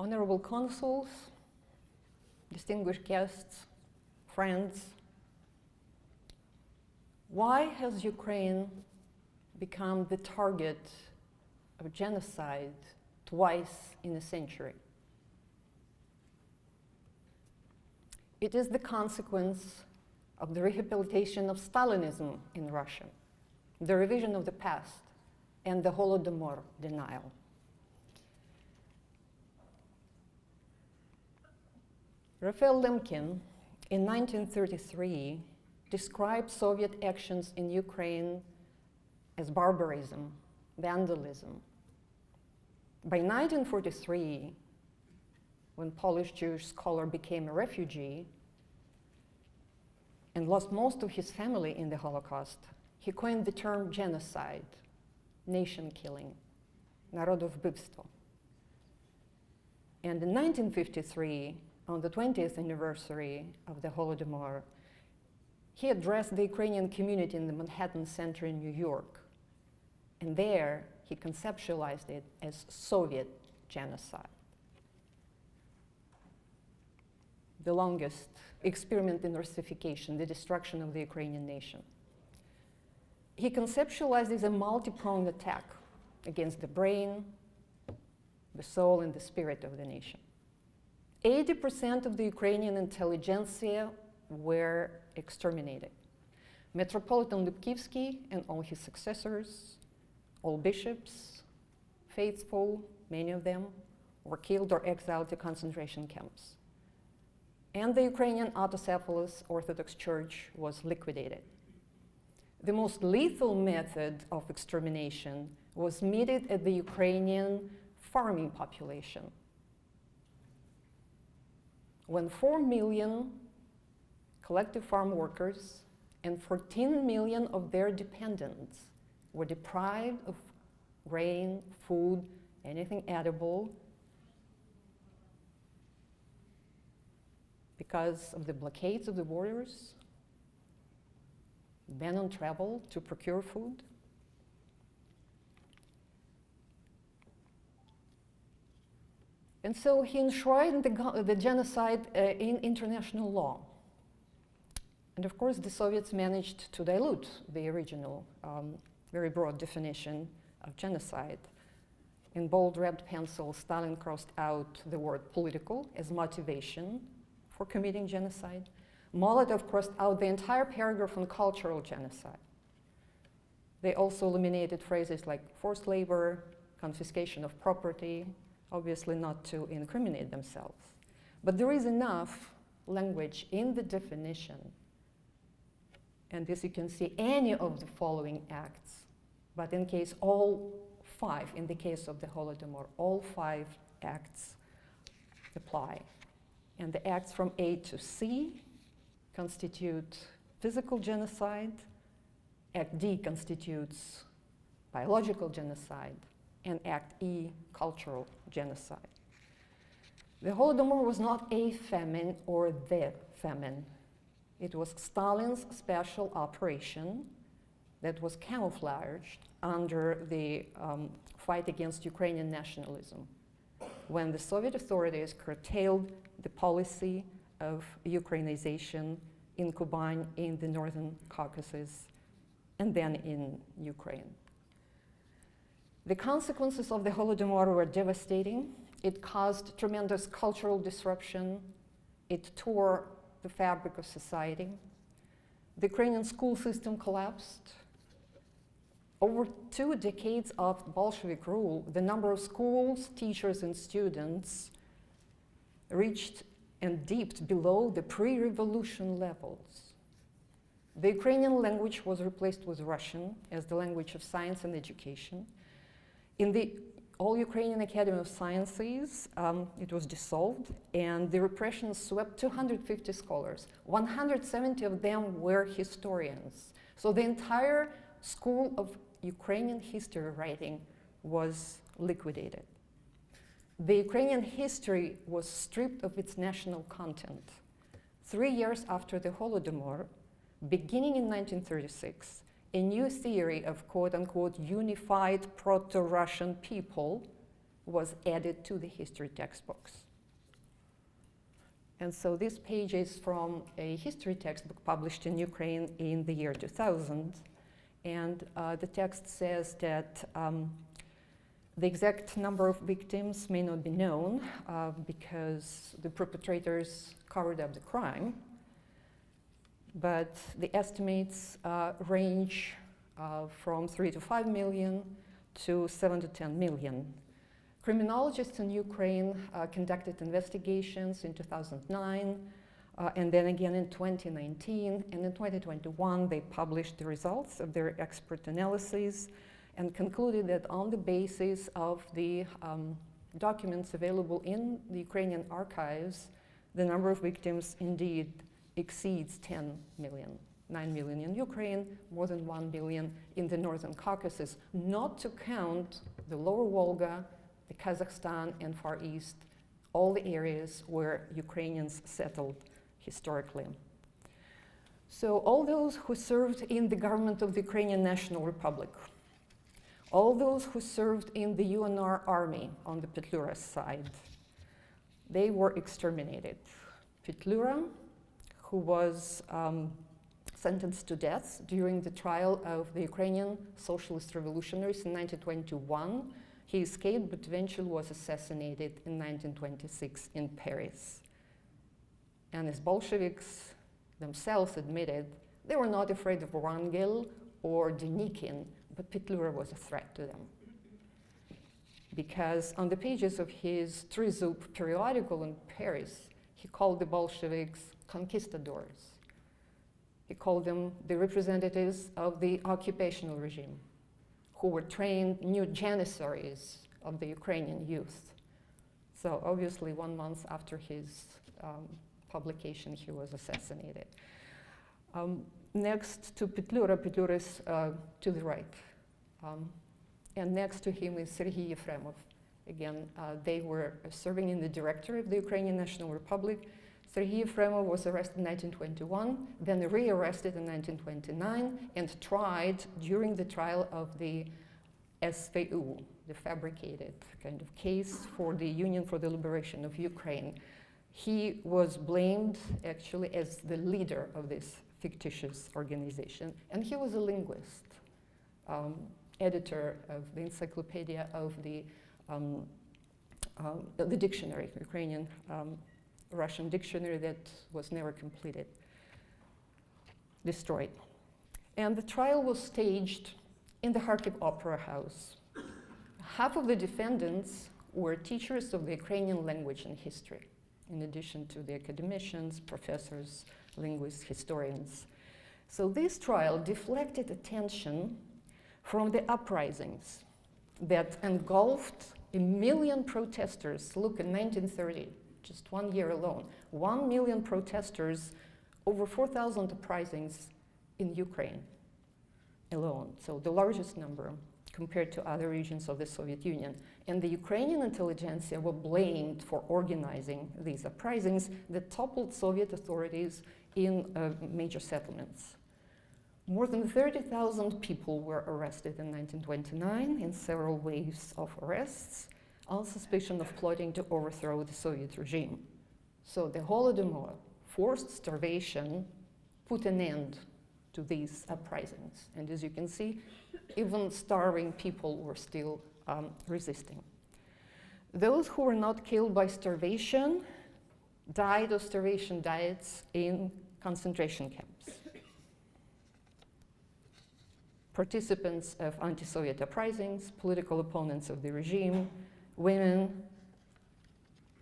honorable consuls, distinguished guests, friends, why has Ukraine become the target of genocide twice in a century? It is the consequence of the rehabilitation of Stalinism in Russia, the revision of the past, and the Holodomor denial. Raphael Lemkin, in 1933, described Soviet actions in Ukraine as barbarism, vandalism. By 1943, when Polish Jewish scholar became a refugee and lost most of his family in the Holocaust, he coined the term genocide, nation killing, narodowbywstwo. And in 1953, on the 20th anniversary of the Holodomor, he addressed the Ukrainian community in the Manhattan Center in New York. And there, he conceptualized it as Soviet genocide. The longest experiment in Russification, the destruction of the Ukrainian nation. He conceptualized it as a multi-pronged attack against the brain, the soul, and the spirit of the nation. 80% of the Ukrainian intelligentsia were exterminated. Metropolitan Lipkivsky and all his successors, all bishops, faithful, many of them, were killed or exiled to concentration camps. And the Ukrainian autocephalous Orthodox Church was liquidated. The most lethal method of extermination was meted at the Ukrainian farming population. When 4 million collective farm workers and 14 million of their dependents were deprived of grain, food, anything edible, because of the blockades of the borders, ban on travel to procure food. And so he enshrined the genocide in international law. And of course, the Soviets managed to dilute the original, very broad definition of genocide. In bold red pencil, Stalin crossed out the word political as motivation for committing genocide. Molotov crossed out the entire paragraph on cultural genocide. They also eliminated phrases like forced labor, confiscation of property, obviously not to incriminate themselves. But there is enough language in the definition, and as you can see, any of the following acts, but in case all 5, in the case of the Holodomor, all 5 acts apply. And the acts from A to C constitute physical genocide, Act D constitutes biological genocide, and Act E, cultural genocide. The Holodomor was not a famine or the famine. It was Stalin's special operation that was camouflaged under the fight against Ukrainian nationalism, when the Soviet authorities curtailed the policy of Ukrainization in Kuban, in the Northern Caucasus, and then in Ukraine. The consequences of the Holodomor were devastating. It caused tremendous cultural disruption. It tore the fabric of society. The Ukrainian school system collapsed. Over 2 decades of Bolshevik rule, the number of schools, teachers, and students reached and dipped below the pre-revolution levels. The Ukrainian language was replaced with Russian as the language of science and education. In the All-Ukrainian Academy of Sciences, it was dissolved, and the repression swept 250 scholars. 170 of them were historians. So the entire school of Ukrainian history writing was liquidated. The Ukrainian history was stripped of its national content. 3 years after the Holodomor, beginning in 1936, a new theory of quote-unquote unified proto-Russian people was added to the history textbooks. And so this page is from a history textbook published in Ukraine in the year 2000. And the text says that the exact number of victims may not be known because the perpetrators covered up the crime. But the estimates range from 3 to 5 million to 7 to 10 million. Criminologists in Ukraine conducted investigations in 2009, and then again in 2019, and in 2021 they published the results of their expert analyses and concluded that on the basis of the documents available in the Ukrainian archives, the number of victims indeed exceeds 10 million. 9 million in Ukraine, more than 1 billion in the Northern Caucasus, not to count the Lower Volga, the Kazakhstan and Far East, all the areas where Ukrainians settled historically. So all those who served in the government of the Ukrainian National Republic, all those who served in the UNR army on the Petlura side, they were exterminated. Petlura, who was sentenced to death during the trial of the Ukrainian socialist revolutionaries in 1921, he escaped but eventually was assassinated in 1926 in Paris. And as Bolsheviks themselves admitted, they were not afraid of Wrangel or Denikin, but Petlura was a threat to them. Because on the pages of his Trizub periodical in Paris, he called the Bolsheviks conquistadors. He called them the representatives of the occupational regime, who were trained new janissaries of the Ukrainian youth. So obviously 1 month after his publication, he was assassinated. Next to Petlura, Petlura is to the right. And next to him is Serhiy Yefremov. Again, they were serving in the Directorate of the Ukrainian National Republic. Serhiy Yefremov was arrested in 1921, then rearrested in 1929, and tried during the trial of the SVU, the fabricated kind of case for the Union for the Liberation of Ukraine. He was blamed actually as the leader of this fictitious organization, and he was a linguist, editor of the encyclopedia of the dictionary, Ukrainian Russian dictionary that was never completed, destroyed. And the trial was staged in the Kharkiv Opera House. Half of the defendants were teachers of the Ukrainian language and history, in addition to the academicians, professors, linguists, historians. So this trial deflected attention from the uprisings that engulfed 1 million protesters. Look, in 1930, just 1 year alone, 1 million protesters, over 4,000 uprisings in Ukraine alone. So the largest number compared to other regions of the Soviet Union. And the Ukrainian intelligentsia were blamed for organizing these uprisings that toppled Soviet authorities in major settlements. More than 30,000 people were arrested in 1929 in several waves of arrests on suspicion of plotting to overthrow the Soviet regime. So the Holodomor, forced starvation, put an end to these uprisings. And as you can see, even starving people were still resisting. Those who were not killed by starvation died of starvation diets in concentration camps. Participants of anti-Soviet uprisings, political opponents of the regime, women,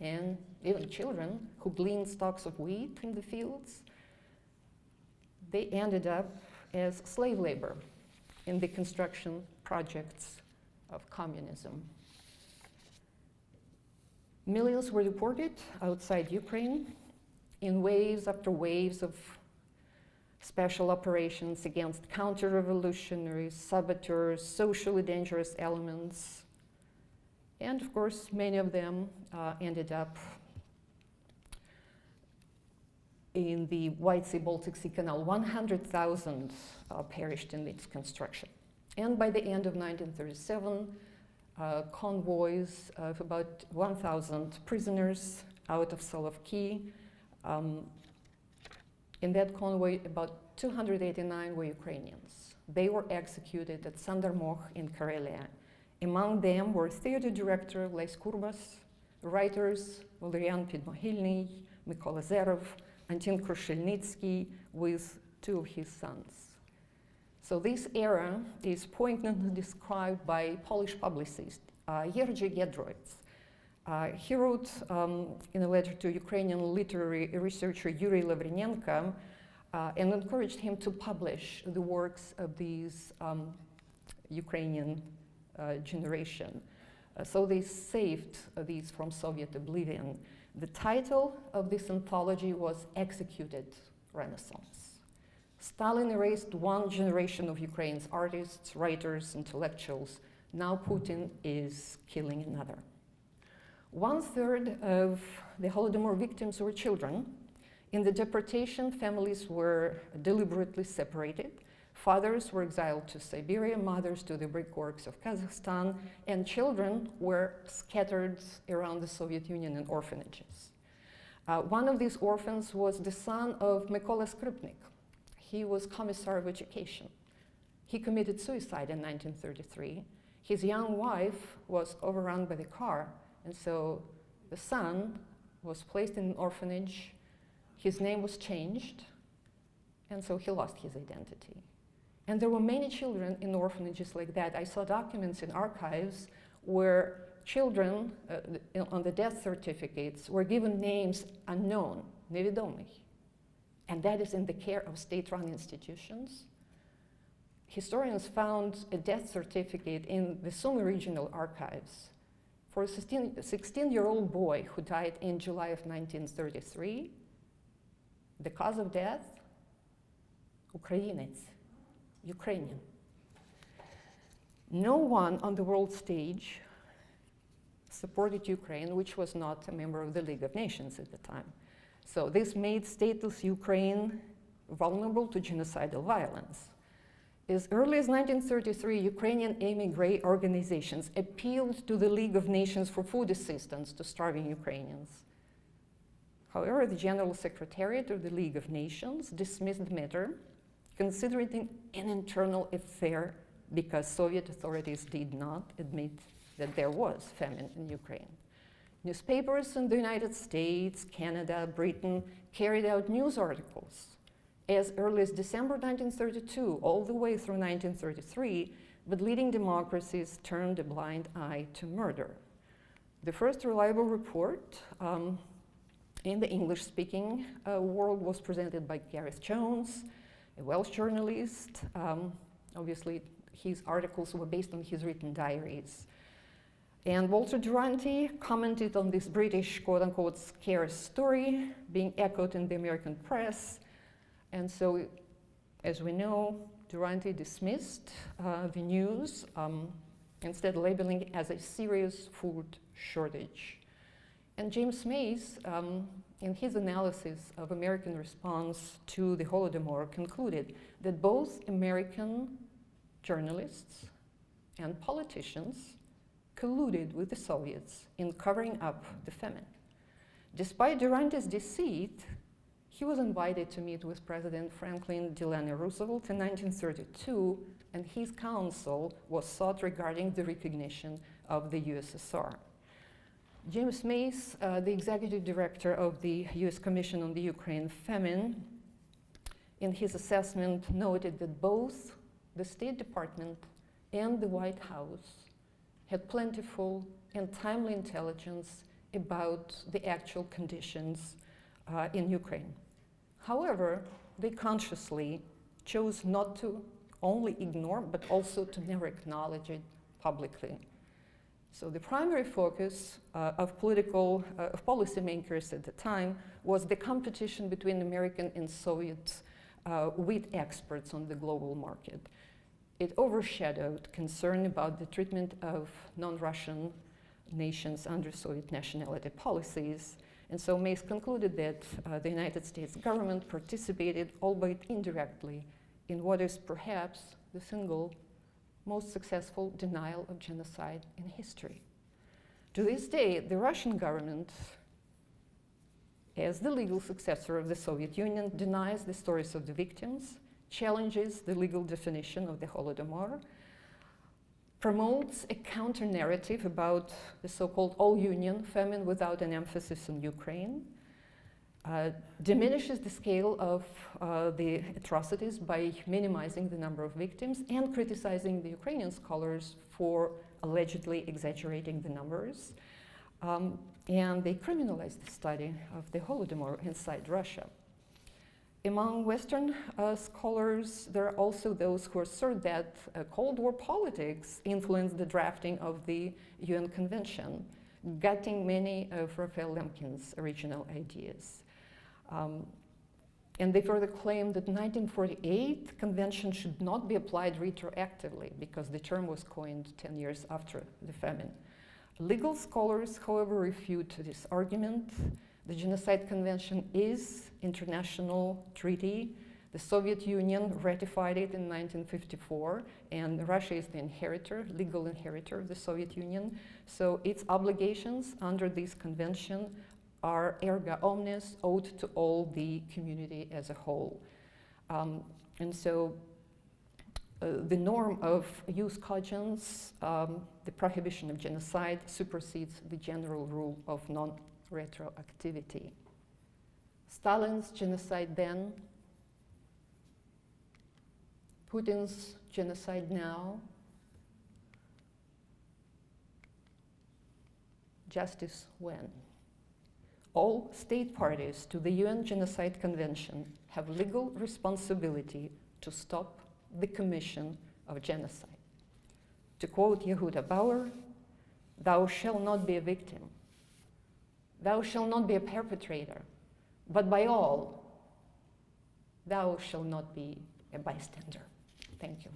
and even children who gleaned stalks of wheat in the fields, they ended up as slave labor in the construction projects of communism. Millions were deported outside Ukraine in waves after waves of special operations against counter-revolutionaries, saboteurs, socially dangerous elements. And of course, many of them ended up in the White Sea, Baltic Sea Canal. 100,000 perished in its construction. And by the end of 1937, convoys of about 1,000 prisoners out of Solovki. In that convoy, about 289 were Ukrainians. They were executed at Sandarmoh in Karelia. Among them were theater director Les Kurbas, writers Valerian Podmohilny, Mykola Zerov, Antin Krushelnitsky, with two of his sons. So this era is poignantly described by Polish publicist Jerzy Giedroyc. He wrote in a letter to Ukrainian literary researcher Yuri Lavrinenko and encouraged him to publish the works of these Ukrainian generation. So they saved these from Soviet oblivion. The title of this anthology was Executed Renaissance. Stalin erased one generation of Ukraine's artists, writers, intellectuals. Now Putin is killing another. 1/3 of the Holodomor victims were children. In the deportation, families were deliberately separated. Fathers were exiled to Siberia, mothers to the brickworks of Kazakhstan, and children were scattered around the Soviet Union in orphanages. One of these orphans was the son of Mykola Skripnik. He was Commissar of Education. He committed suicide in 1933. His young wife was overrun by the car, and so the son was placed in an orphanage. His name was changed, and so he lost his identity. And there were many children in orphanages like that. I saw documents in archives where children on the death certificates were given names unknown, nevidomih. And that is in the care of state-run institutions. Historians found a death certificate in the Sumy Regional Archives for a 16-year-old boy who died in July of 1933. The cause of death? Ukrainets. Ukrainian. No one on the world stage supported Ukraine, which was not a member of the League of Nations at the time. So this made stateless Ukraine vulnerable to genocidal violence. As early as 1933, Ukrainian émigré organizations appealed to the League of Nations for food assistance to starving Ukrainians. However, the General Secretariat of the League of Nations dismissed the matter, considering it an internal affair because Soviet authorities did not admit that there was famine in Ukraine. Newspapers in the United States, Canada, Britain carried out news articles as early as December 1932, all the way through 1933, but leading democracies turned a blind eye to murder. The first reliable report in the English-speaking world was presented by Gareth Jones, a Welsh journalist. Obviously, his articles were based on his written diaries. And Walter Duranty commented on this British, quote-unquote, scare story being echoed in the American press. And so, as we know, Duranty dismissed the news, instead labeling it as a serious food shortage. And James Mays, in his analysis of American response to the Holodomor, concluded that both American journalists and politicians colluded with the Soviets in covering up the famine. Despite Duranty's deceit, he was invited to meet with President Franklin Delano Roosevelt in 1932, and his counsel was sought regarding the recognition of the USSR. James Mays, the executive director of the US Commission on the Ukraine Famine, in his assessment noted that both the State Department and the White House had plentiful and timely intelligence about the actual conditions in Ukraine. However, they consciously chose not to only ignore, but also to never acknowledge it publicly. So the primary focus of policymakers at the time was the competition between American and Soviet wheat exports on the global market. It overshadowed concern about the treatment of non-Russian nations under Soviet nationality policies. And so Mays concluded that the United States government participated, albeit indirectly, in what is perhaps the single most successful denial of genocide in history. To this day, the Russian government, as the legal successor of the Soviet Union, denies the stories of the victims, challenges the legal definition of the Holodomor, promotes a counter-narrative about the so-called all-union famine without an emphasis on Ukraine, diminishes the scale of the atrocities by minimizing the number of victims and criticizing the Ukrainian scholars for allegedly exaggerating the numbers. And they criminalize the study of the Holodomor inside Russia. Among Western scholars, there are also those who assert that Cold War politics influenced the drafting of the UN Convention, gutting many of Raphael Lemkin's original ideas. And they further claim that the 1948 convention should not be applied retroactively because the term was coined 10 years after the famine. Legal scholars, however, refute this argument. The Genocide Convention is an international treaty. The Soviet Union ratified it in 1954, and Russia is the inheritor, legal inheritor of the Soviet Union. So its obligations under this convention are erga omnes, owed to all the community as a whole. And so the norm of jus cogens, the prohibition of genocide, supersedes the general rule of non-retroactivity. Stalin's genocide then, Putin's genocide now, justice when? All state parties to the UN Genocide Convention have legal responsibility to stop the commission of genocide. To quote Yehuda Bauer, "Thou shalt not be a victim. Thou shalt not be a perpetrator, but by all, thou shalt not be a bystander." Thank you.